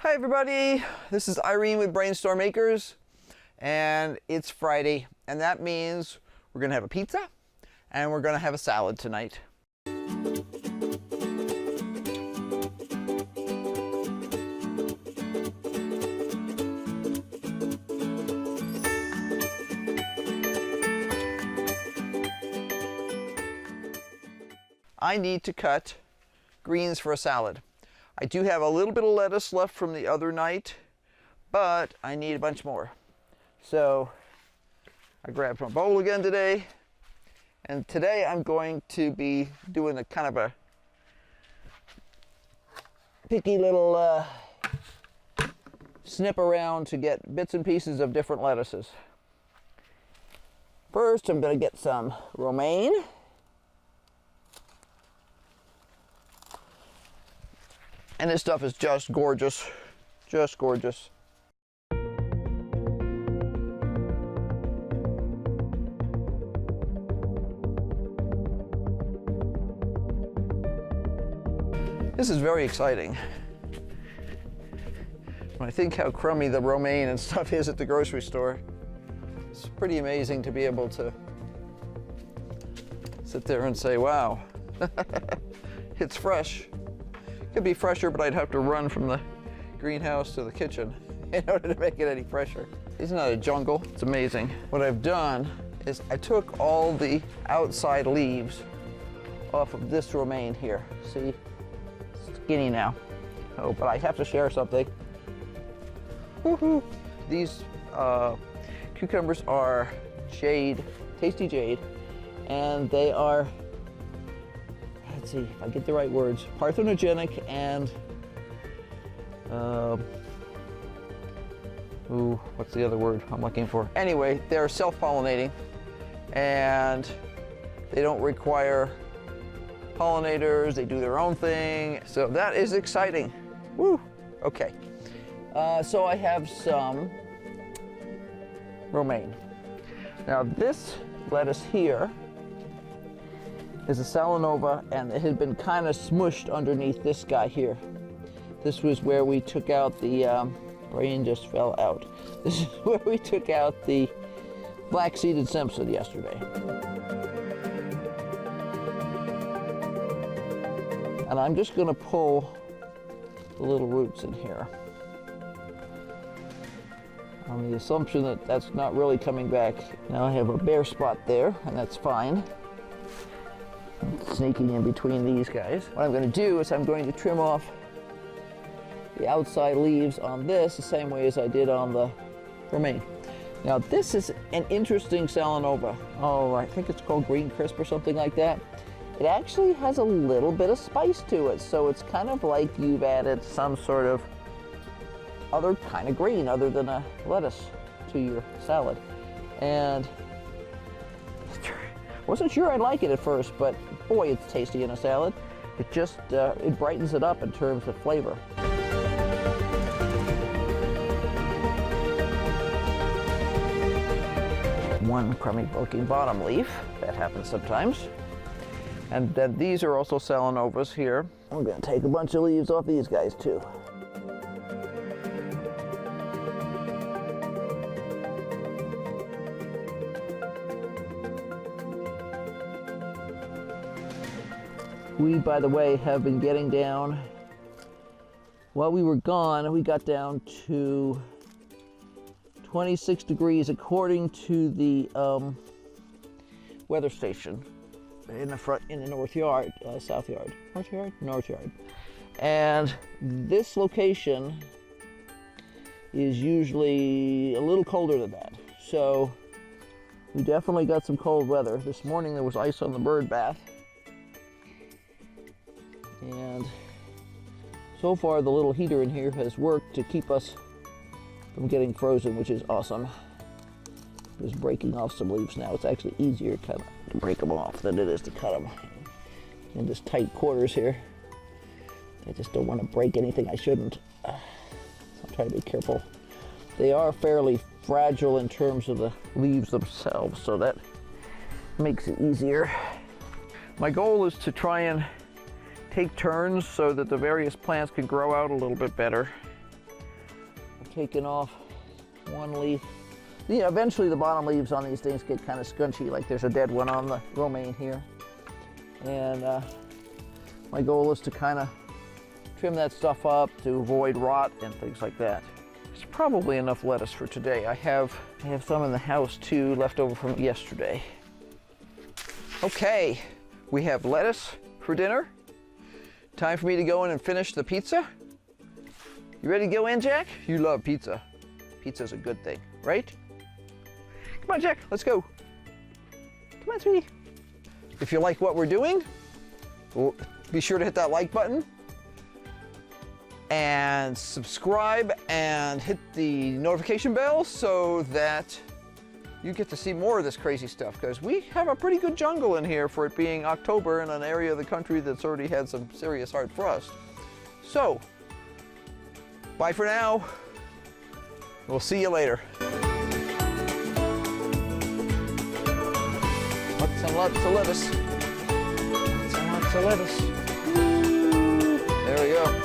Hi everybody, this is Irene with BrainStormAcres, and it's Friday, and that means we're gonna have a pizza and we're gonna have a salad tonight. I need to cut greens for a salad. I do have a little bit of lettuce left from the other night, but I need a bunch more. So I grabbed my bowl again today, and today I'm going to be doing a kind of a picky little snip around to get bits and pieces of different lettuces. First, I'm going to get some romaine. And this stuff is just gorgeous, just gorgeous. This is very exciting. When I think how crummy the romaine and stuff is at the grocery store, it's pretty amazing to be able to sit there and say, wow, it's fresh. Could be fresher, but I'd have to run from the greenhouse to the kitchen in order to make it any fresher. Isn't that a jungle? It's amazing. What I've done is I took all the outside leaves off of this romaine here. See, it's skinny now. Oh, but I have to share something. Woohoo! These cucumbers are jade, tasty jade, and they are, let's see if I get the right words, parthenogenic and, what's the other word I'm looking for? Anyway, they're self-pollinating and they don't require pollinators, they do their own thing. So that is exciting. Woo, okay. So I have some romaine. Now this lettuce here is a Salanova, and it had been kind of smushed underneath this guy here. This was where we took out the, brain just fell out. This is where we took out the black-seeded Simpson yesterday. And I'm just gonna pull the little roots in here, on the assumption that that's not really coming back. Now I have a bare spot there, and that's fine. Sneaking in between these guys. What I'm going to do is I'm going to trim off the outside leaves on this the same way as I did on the romaine. Now this is an interesting Salanova. Oh, I think it's called Green Crisp or something like that. It actually has a little bit of spice to it, so it's kind of like you've added some sort of other kind of green other than a lettuce to your salad. And wasn't sure I'd like it at first, but boy, it's tasty in a salad. It just, it brightens it up in terms of flavor. One crummy looking bottom leaf, that happens sometimes. And then these are also Salanovas here. I'm gonna take a bunch of leaves off these guys too. We, by the way, have been getting down, while we were gone, we got down to 26 degrees according to the weather station in the front, in the north yard, south yard, north yard. And this location is usually a little colder than that. So we definitely got some cold weather. This morning there was ice on the bird bath. And so far the little heater in here has worked to keep us from getting frozen, which is awesome. Just breaking off some leaves now. It's actually easier kind of to break them off than it is to cut them in this tight quarters here. I just don't want to break anything I shouldn't. So I'm trying to be careful. They are fairly fragile in terms of the leaves themselves, so that makes it easier. My goal is to try and take turns so that the various plants can grow out a little bit better. taking off one leaf. Yeah, eventually the bottom leaves on these things get kind of scunchy, like there's a dead one on the romaine here. And my goal is to kind of trim that stuff up to avoid rot and things like that. It's probably enough lettuce for today. I have some in the house too, left over from yesterday. Okay, we have lettuce for dinner. Time for me to go in and finish the pizza. You ready to go in, Jack? You love pizza. Pizza's a good thing, right? Come on, Jack, let's go. Come on, sweetie. If you like what we're doing, be sure to hit that like button and subscribe and hit the notification bell so that you get to see more of this crazy stuff, because we have a pretty good jungle in here for it being October in an area of the country that's already had some serious hard frost. So, bye for now. We'll see you later. Lots and lots of lettuce. Lots and lots of lettuce. There we go.